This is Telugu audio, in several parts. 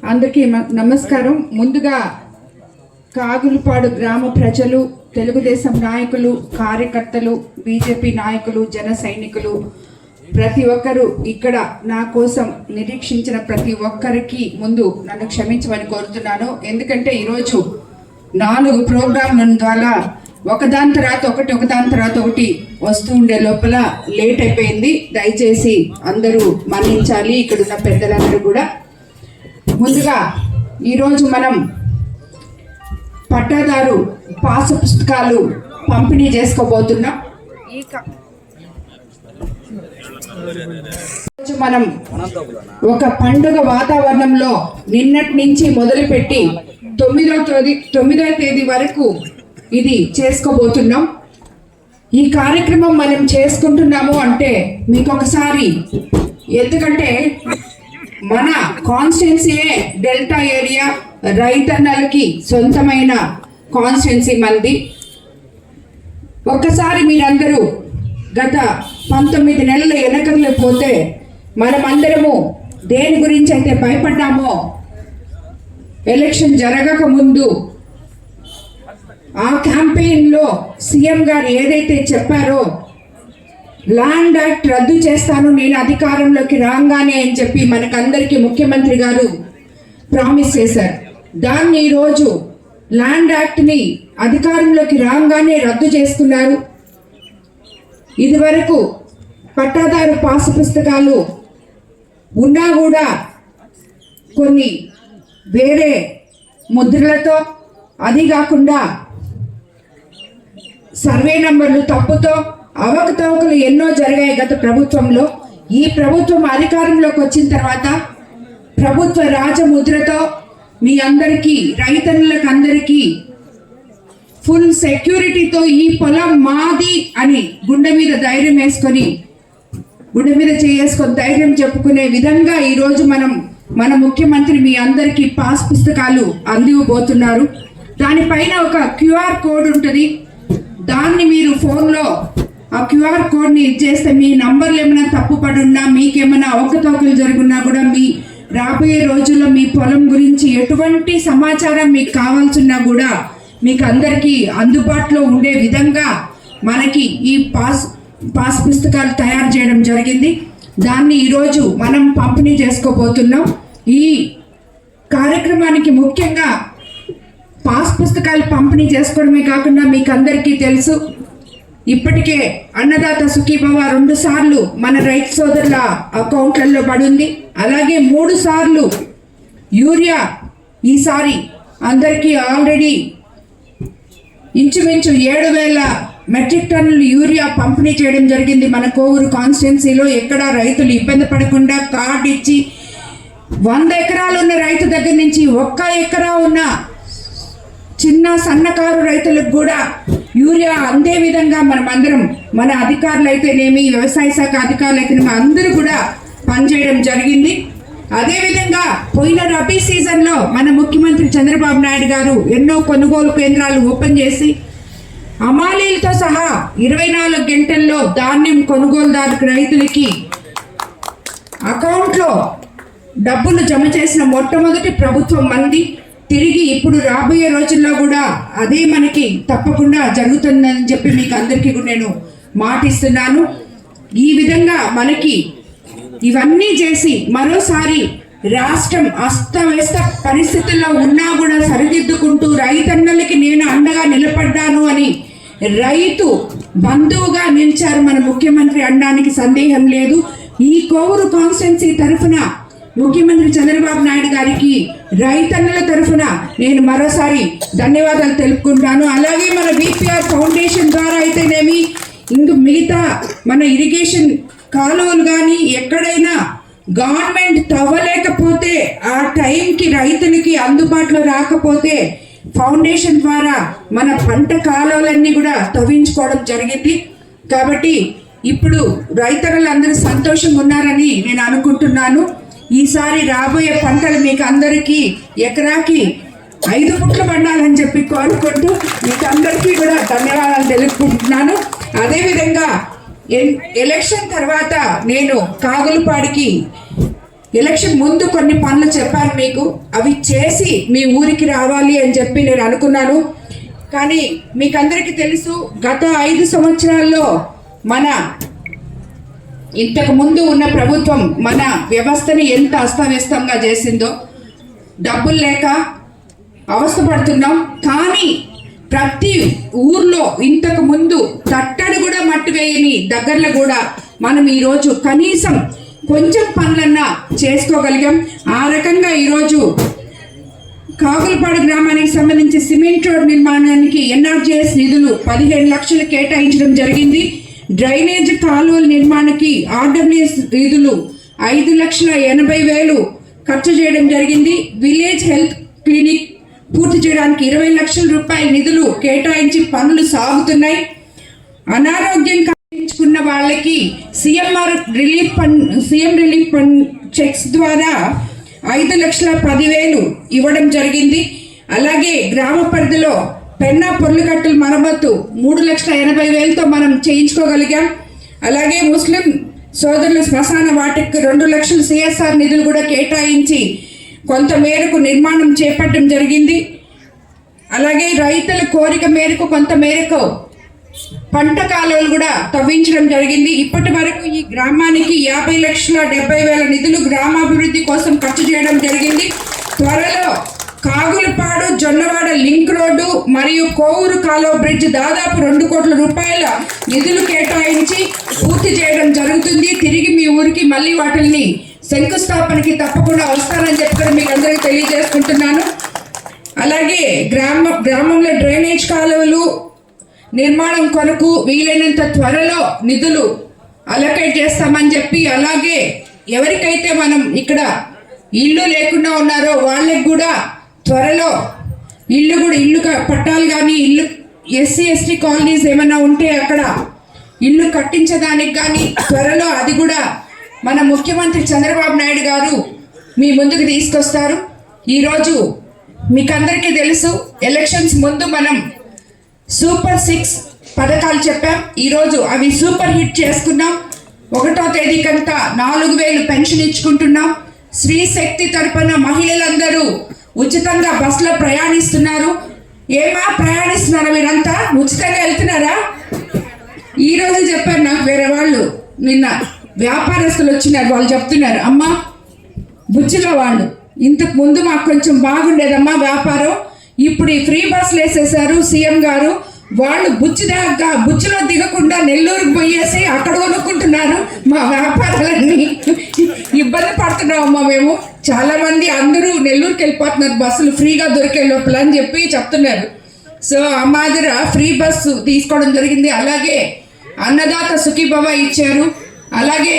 అందరికీ నమస్కారం. ముందుగా కాగులపాడు గ్రామ ప్రజలు, తెలుగుదేశం నాయకులు, కార్యకర్తలు, బీజేపీ నాయకులు, జన సైనికులు, ప్రతి ఒక్కరూ ఇక్కడ నా కోసం నిరీక్షించిన ప్రతి ఒక్కరికి ముందు నన్ను క్షమించమని కోరుతున్నాను. ఎందుకంటే ఈరోజు 4 ప్రోగ్రాంల ద్వారా ఒకదాని తర్వాత ఒకటి వస్తూ ఉండే లోపల లేట్ అయిపోయింది. దయచేసి అందరూ మన్నించాలి, ఇక్కడున్న పెద్దలందరూ కూడా. ముందుగా ఈరోజు మనం పట్టాదారు పాసు పుస్తకాలు పంపిణీ చేసుకోబోతున్నాం. మనం ఒక పండుగ వాతావరణంలో నిన్నటి నుంచి మొదలుపెట్టి 9వ తేదీ వరకు ఇది చేసుకోబోతున్నాం. ఈ కార్యక్రమం మనం చేసుకుంటున్నాము అంటే మీకు ఒకసారి, ఎందుకంటే మన కాన్స్టిట్యున్సీయే డెల్టా ఏరియా రైతన్నలకి సొంతమైన కాన్స్టిట్యున్సీ మంది. ఒక్కసారి మీరందరూ గత 19 నెలల వెనకలు పోతే మనమందరము దేని గురించి అయితే భయపడ్డామో, ఎలక్షన్ జరగక ముందు ఆ క్యాంపెయిన్లో సీఎం గారు ఏదైతే చెప్పారో, ల్యాండ్ యాక్ట్ రద్దు చేస్తాను నేను అధికారంలోకి రాగానే అని చెప్పి మనకందరికీ ముఖ్యమంత్రి గారు ప్రామిస్ చేశారు. దాన్ని ఈరోజు ల్యాండ్ యాక్ట్ని అధికారంలోకి రాగానే రద్దు చేసుకున్నారు. ఇదివరకు పట్టాదారు పాసు పుస్తకాలు ఉన్నా కూడా కొన్ని వేరే ముద్రలతో, అది కాకుండా సర్వే నంబర్లు తప్పుతో అవకతవకలు ఎన్నో జరిగాయి గత ప్రభుత్వంలో. ఈ ప్రభుత్వం అధికారంలోకి వచ్చిన తర్వాత ప్రభుత్వ రాజముద్రతో మీ అందరికీ, రైతన్నులకు అందరికీ ఫుల్ సెక్యూరిటీతో ఈ పొలం మాది అని గుండె మీద ధైర్యం వేసుకొని, గుండె మీద చేసుకొని ధైర్యం చెప్పుకునే విధంగా ఈరోజు మన ముఖ్యమంత్రి మీ అందరికీ పాస్ పుస్తకాలు అందివ్వబోతున్నారు. దానిపైన ఒక క్యూఆర్ కోడ్ ఉంటుంది. దాన్ని మీరు ఫోన్లో ఆ క్యూఆర్ కోడ్ని ఇచ్చేస్తే మీ నంబర్లు ఏమైనా తప్పుపడి ఉన్నా, మీకేమైనా అవకతవకలు జరుగున్నా కూడా మీ రాబోయే రోజుల్లో మీ పొలం గురించి ఎటువంటి సమాచారం మీకు కావాల్సిన్నా కూడా మీకు అందరికీ అందుబాటులో ఉండే విధంగా మనకి ఈ పాస్ పుస్తకాలు తయారు చేయడం జరిగింది. దాన్ని ఈరోజు మనం పంపిణీ చేసుకోబోతున్నాం. ఈ కార్యక్రమానికి ముఖ్యంగా పాస్ పుస్తకాలు పంపిణీ చేసుకోవడమే కాకుండా మీకు అందరికీ తెలుసు, ఇప్పటికే అన్నదాత సుఖీభవ 2 సార్లు మన రైతు సోదరుల అకౌంట్లలో పడింది. అలాగే 3 సార్లు యూరియా ఈసారి అందరికీ ఆల్రెడీ ఇంచుమించు 7,000 మెట్రిక్ టన్నులు యూరియా పంపిణీ చేయడం జరిగింది. మన కోవూరు కాన్స్టిట్యున్సీలో ఎక్కడ రైతులు ఇబ్బంది పడకుండా కార్డు ఇచ్చి 100 ఎకరాలు ఉన్న రైతు దగ్గర నుంచి 1 ఎకరా ఉన్న చిన్న సన్నకారు రైతులకు కూడా యూరియా అందే విధంగా మనమందరం, మన అధికారులు అయితేనేమి, వ్యవసాయ శాఖ అధికారులు అయితేనేమి అందరూ కూడా పనిచేయడం జరిగింది. అదేవిధంగా పోయిన రబీ సీజన్లో మన ముఖ్యమంత్రి చంద్రబాబు నాయుడు గారు ఎన్నో కొనుగోలు కేంద్రాలు ఓపెన్ చేసి అమాలీలతో సహా 24 గంటల్లో ధాన్యం కొనుగోలుదారు రైతులకి అకౌంట్లో డబ్బులు జమ చేసిన మొట్టమొదటి ప్రభుత్వం మంది. తిరిగి ఇప్పుడు రాబోయే రోజుల్లో కూడా అదే మనకి తప్పకుండా జరుగుతుందని చెప్పి మీకు అందరికీ కూడా నేను మాటిస్తున్నాను. ఈ విధంగా మనకి ఇవన్నీ చేసి మరోసారి రాష్ట్రం అస్తవ్యస్త పరిస్థితుల్లో ఉన్నా కూడా సరిదిద్దుకుంటూ రైతన్నలకి నేను అండగా నిలబడ్డాను అని రైతు బంధువుగా నిలిచారు మన ముఖ్యమంత్రి అనడానికి సందేహం లేదు. ఈ కోవూరు కాన్స్టిట్యున్సీ తరఫున ముఖ్యమంత్రి చంద్రబాబు నాయుడు గారికి రైతన్నల తరఫున నేను మరోసారి ధన్యవాదాలు తెలుపుకుంటాను. అలాగే మన బీపీఆర్ ఫౌండేషన్ ద్వారా అయితేనేమి, ఇంక మిగతా మన ఇరిగేషన్ కాలువలు కానీ ఎక్కడైనా గవర్నమెంట్ తవ్వలేకపోతే, ఆ టైంకి రైతులకి అందుబాటులో రాకపోతే ఫౌండేషన్ ద్వారా మన పంట కాలువలన్నీ కూడా తవ్వించుకోవడం జరిగింది. కాబట్టి ఇప్పుడు రైతన్నలందరూ సంతోషంగా ఉన్నారని నేను అనుకుంటున్నాను. ఈసారి రాబోయే పంటలు మీకు అందరికీ ఎకరాకి 5 పుట్లు పండాలని చెప్పి కోరుకుంటూ మీకు అందరికీ కూడా ధన్యవాదాలు తెలుపుకుంటున్నాను. అదేవిధంగా ఎలక్షన్ తర్వాత నేను కాగులపాడికి ఎలక్షన్ ముందు కొన్ని పనులు చెప్పారు మీకు, అవి చేసి మీ ఊరికి రావాలి అని చెప్పి నేను అనుకున్నాను. కానీ మీకందరికీ తెలుసు, గత 5 సంవత్సరాల్లో మన ఇంతకు ముందు ఉన్న ప్రభుత్వం మన వ్యవస్థని ఎంత అస్తవ్యస్తంగా చేసిందో. డబ్బులు లేక అవస్థపడుతున్నాం. కానీ ప్రతి ఊర్లో ఇంతకు ముందు తట్టడు కూడా మట్టి వేయని దగ్గరలో కూడా మనం ఈరోజు కనీసం కొంచెం పనులన్నా చేసుకోగలిగాం. ఆ రకంగా ఈరోజు కాగులపాడు గ్రామానికి సంబంధించి సిమెంట్ రోడ్ నిర్మాణానికి ఎన్ఆర్జీఎస్ నిధులు 15 లక్షలు కేటాయించడం జరిగింది. డ్రైనేజ్ కాలువల నిర్మాణానికి ఆర్డబ్ల్యూఎస్ నిధులు 5,80,000 ఖర్చు చేయడం జరిగింది. విలేజ్ హెల్త్ క్లినిక్ పూర్తి చేయడానికి 20 లక్షల రూపాయల నిధులు కేటాయించి పనులు సాగుతున్నాయి. అనారోగ్యం కలిగించుకున్న వాళ్ళకి సీఎం రిలీఫ్ ఫండ్ చెక్స్ ద్వారా 5,10,000 ఇవ్వడం జరిగింది. అలాగే గ్రామ పరిధిలో పెన్నా పొర్లుకట్టల మరమ్మతు 3,80,000తో మనం చేయించుకోగలిగాం. అలాగే ముస్లిం సోదరుల శ్మశాన వాటికి 2 లక్షల సిఎస్ఆర్ నిధులు కూడా కేటాయించి కొంత మేరకు నిర్మాణం చేపట్టడం జరిగింది. అలాగే రైతుల కోరిక మేరకు కొంత మేరకు పంట కాలువలు కూడా తవ్వించడం జరిగింది. ఇప్పటి వరకు ఈ గ్రామానికి 50,70,000 నిధులు గ్రామాభివృద్ధి కోసం ఖర్చు చేయడం జరిగింది. త్వరలో కాగులపాడు జొన్నవాడ లింక్ రోడ్డు మరియు కోవూరు కాలువ బ్రిడ్జ్ దాదాపు 2 కోట్ల రూపాయల నిధులు కేటాయించి పూర్తి చేయడం జరుగుతుంది. తిరిగి మీ ఊరికి మళ్ళీ వాటిని శంకుస్థాపనకి తప్పకుండా వస్తానని చెప్పి మీకు అందరికీ తెలియజేసుకుంటున్నాను. అలాగే గ్రామంలో డ్రైనేజ్ కాలువలు నిర్మాణం కొరకు వీలైనంత త్వరలో నిధులు అలొకేట్ చేస్తామని చెప్పి, అలాగే ఎవరికైతే మనం ఇక్కడ ఇల్లు లేకుండా ఉన్నారో వాళ్ళకి కూడా త్వరలో ఇల్లు పట్టాలు కానీ ఇల్లు SC/ST కాలనీస్ ఏమైనా ఉంటే అక్కడ ఇల్లు కట్టించడానికి కానీ త్వరలో అది కూడా మన ముఖ్యమంత్రి చంద్రబాబు నాయుడు గారు మీ ముందుకు తీసుకొస్తారు. ఈరోజు మీకందరికీ తెలుసు, ఎలక్షన్స్ ముందు మనం సూపర్ 6 పథకాలు చెప్పాం. ఈరోజు అవి సూపర్ హిట్ చేసుకున్నాం. 1వ తేదీకంతా 4,000 పెన్షన్ ఇచ్చుకుంటున్నాం. స్త్రీ శక్తి తరపున మహిళలందరూ ఉచితంగా బస్సులో ప్రయాణిస్తున్నారు. ప్రయాణిస్తున్నారా? మీరంతా ఉచితంగా వెళ్తున్నారా? ఈరోజు చెప్పారు నాకు వేరే వాళ్ళు, నిన్న వ్యాపారస్తులు వచ్చినారు, వాళ్ళు చెప్తున్నారు, అమ్మా బుచ్చిలో వాళ్ళు ఇంతకు ముందు మాకు కొంచెం బాగుండేదమ్మా వ్యాపారం, ఇప్పుడు ఈ ఫ్రీ బస్సులు వేసేసారు సీఎం గారు, వాళ్ళు బుచ్చిలో దిగకుండా నెల్లూరుకు పోయేసి అక్కడ కొనుక్కుంటున్నారు, మా వ్యాపారాలన్నీ ఇబ్బంది పడుతున్నామమ్మా మేము. చాలా మంది అందరూ నెల్లూరుకి వెళ్ళిపోతున్నారు బస్సులు ఫ్రీగా దొరికే లోపల అని చెప్పి చెప్తున్నారు. సో ఆ మాదిర ఫ్రీ బస్సు తీసుకోవడం జరిగింది. అలాగే అన్నదాత సుఖీభవ ఇచ్చారు. అలాగే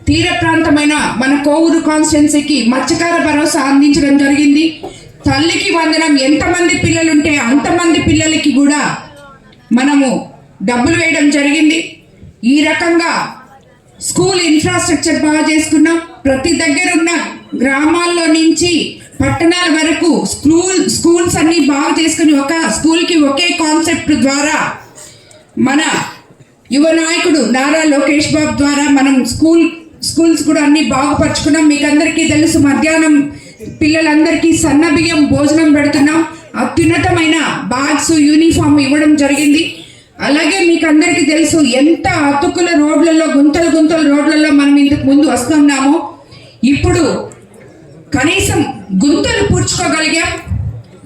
తీర ప్రాంతమైన మన కోవూరు కాన్స్టిట్యున్సీకి మత్స్యకార భరోసా అందించడం జరిగింది. తల్లికి వందనం, ఎంతమంది పిల్లలుంటే అంతమంది పిల్లలకి కూడా మనము డబ్బులు వేయడం జరిగింది. ఈ రకంగా స్కూల్ ఇన్ఫ్రాస్ట్రక్చర్ బాగా చేసుకున్నాం. ప్రతి దగ్గర ఉన్న గ్రామాల్లో నుంచి పట్టణాల వరకు స్కూల్స్ అన్ని బాగా చేసుకుని ఒక స్కూల్కి ఒకే కాన్సెప్ట్ ద్వారా మన యువ నాయకుడు నారా లోకేష్ బాబు ద్వారా మనం స్కూల్స్ కూడా అన్ని బాగుపరుచుకున్నాం. మీకు అందరికీ తెలుసు, మధ్యాహ్నం పిల్లలందరికీ సన్న బియ్యం భోజనం పెడుతున్నాం. అత్యున్నతమైన బ్యాగ్స్ యూనిఫామ్ ఇవ్వడం జరిగింది. అలాగే మీకు అందరికీ తెలుసు, ఎంత అతుకుల రోడ్లలో గుంతల రోడ్లలో మనం ఇంతకు ముందు వస్తున్నామో, ఇప్పుడు కనీసం గుంతలు పూడ్చుకోగలిగాం,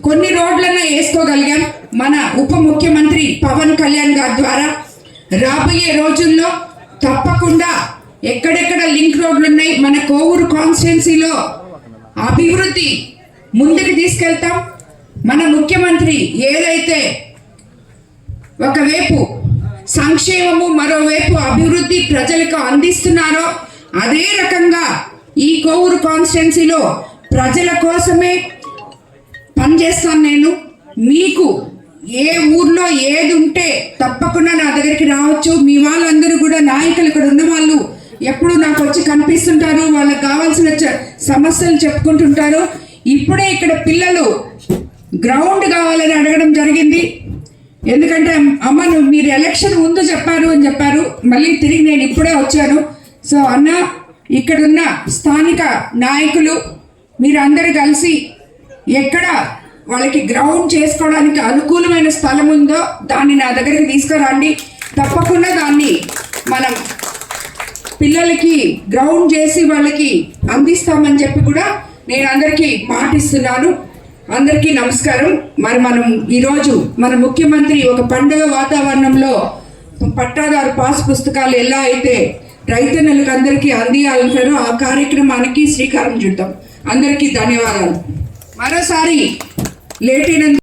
కొన్ని రోడ్లన్నా వేసుకోగలిగాం. మన ఉప ముఖ్యమంత్రి పవన్ కళ్యాణ్ గారి ద్వారా రాబోయే రోజుల్లో తప్పకుండా ఎక్కడెక్కడ లింక్ రోడ్లు ఉన్నాయి మన కోవూరు కాన్స్టిట్యున్సీలో అభివృద్ధి ముందుకు తీసుకెళ్తాం. మన ముఖ్యమంత్రి ఏదైతే ఒకవైపు సంక్షేమము మరోవైపు అభివృద్ధి ప్రజలకు అందిస్తున్నారో అదే రకంగా ఈ కోవూరు కాన్స్టిట్యున్సీలో ప్రజల కోసమే పనిచేస్తాను నేను. మీకు ఏ ఊర్లో ఏది ఉంటే తప్పకుండా నా దగ్గరికి రావచ్చు. మీ వాళ్ళందరూ కూడా నాయకులు ఇక్కడ ఉన్న వాళ్ళు ఎప్పుడు నాకు వచ్చి కనిపిస్తుంటారు, వాళ్ళకి కావాల్సిన సమస్యలు చెప్పుకుంటుంటారు. ఇప్పుడే ఇక్కడ పిల్లలు గ్రౌండ్ కావాలని అడగడం జరిగింది. ఎందుకంటే అమ్మ మీరు ఎలక్షన్ ముందు చెప్పారు అని చెప్పారు, మళ్ళీ తిరిగి నేను ఇప్పుడే వచ్చాను. సో అన్న ఇక్కడున్న స్థానిక నాయకులు మీరందరూ కలిసి ఎక్కడ వాళ్ళకి గ్రౌండ్ చేసుకోవడానికి అనుకూలమైన స్థలం ఉందో దాన్ని నా దగ్గరికి తీసుకురండి. తప్పకుండా దాన్ని మనం పిల్లలకి గ్రౌండ్ చేసి వాళ్ళకి అందిస్తామని చెప్పి కూడా నేను అందరికీ మాటిస్తున్నాను. అందరికీ నమస్కారం. మరి మనం ఈరోజు మన ముఖ్యమంత్రి ఒక పండుగ వాతావరణంలో పట్టాదారు పాస్ పుస్తకాలు ఎలా అయితే రైతన్నలకు అందరికీ అందియాలంటారో ఆ కార్యక్రమానికి శ్రీకారం చుట్టాం. అందరికీ ధన్యవాదాలు. మరోసారి లేట్ అయినందుకు